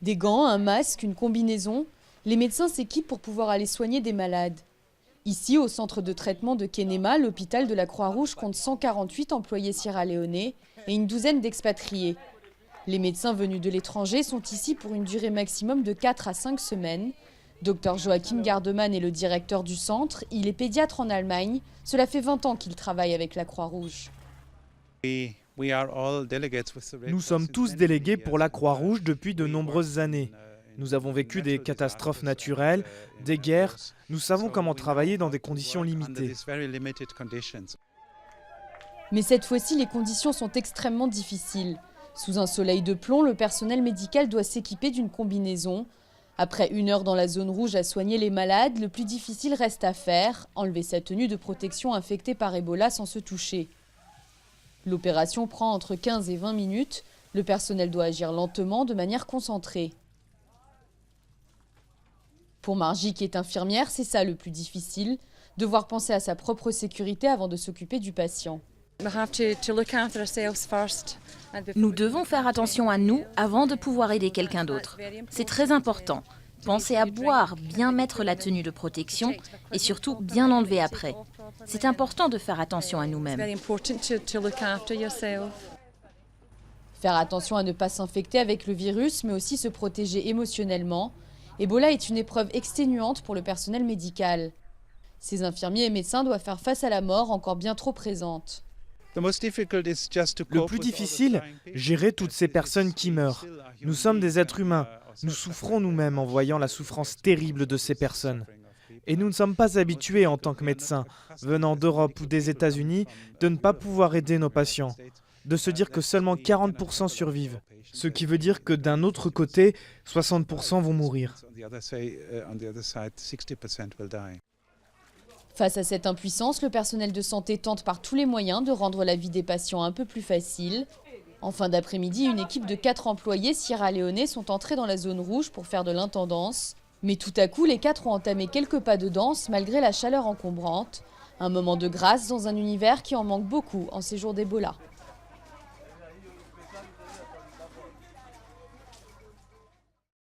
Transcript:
Des gants, un masque, une combinaison, les médecins s'équipent pour pouvoir aller soigner des malades. Ici, au centre de traitement de Kenema, l'hôpital de la Croix-Rouge compte 148 employés sierra-léonais et une douzaine d'expatriés. Les médecins venus de l'étranger sont ici pour une durée maximum de 4 à 5 semaines. Dr Joachim Gardeman est le directeur du centre. Il est pédiatre en Allemagne. Cela fait 20 ans qu'il travaille avec la Croix-Rouge. Nous sommes tous délégués pour la Croix-Rouge depuis de nombreuses années. Nous avons vécu des catastrophes naturelles, des guerres. Nous savons comment travailler dans des conditions limitées. Mais cette fois-ci, les conditions sont extrêmement difficiles. Sous un soleil de plomb, le personnel médical doit s'équiper d'une combinaison. Après 1 heure dans la zone rouge à soigner les malades, le plus difficile reste à faire, enlever sa tenue de protection infectée par Ebola sans se toucher. L'opération prend entre 15 et 20 minutes. Le personnel doit agir lentement, de manière concentrée. Pour Margie, qui est infirmière, c'est ça le plus difficile, devoir penser à sa propre sécurité avant de s'occuper du patient. Nous devons faire attention à nous avant de pouvoir aider quelqu'un d'autre. C'est très important. Pensez à boire, bien mettre la tenue de protection et surtout bien l'enlever après. C'est important de faire attention à nous-mêmes. Faire attention à ne pas s'infecter avec le virus, mais aussi se protéger émotionnellement. Ebola est une épreuve exténuante pour le personnel médical. Ces infirmiers et médecins doivent faire face à la mort encore bien trop présente. Le plus difficile, gérer toutes ces personnes qui meurent. Nous sommes des êtres humains. Nous souffrons nous-mêmes en voyant la souffrance terrible de ces personnes. Et nous ne sommes pas habitués en tant que médecins, venant d'Europe ou des États-Unis, de ne pas pouvoir aider nos patients. De se dire que seulement 40% survivent. Ce qui veut dire que d'un autre côté, 60% vont mourir. Face à cette impuissance, le personnel de santé tente par tous les moyens de rendre la vie des patients un peu plus facile. En fin d'après-midi, une équipe de 4 employés sierra-léonais sont entrés dans la zone rouge pour faire de l'intendance. Mais tout à coup, les 4 ont entamé quelques pas de danse malgré la chaleur encombrante. Un moment de grâce dans un univers qui en manque beaucoup en ces jours d'Ebola.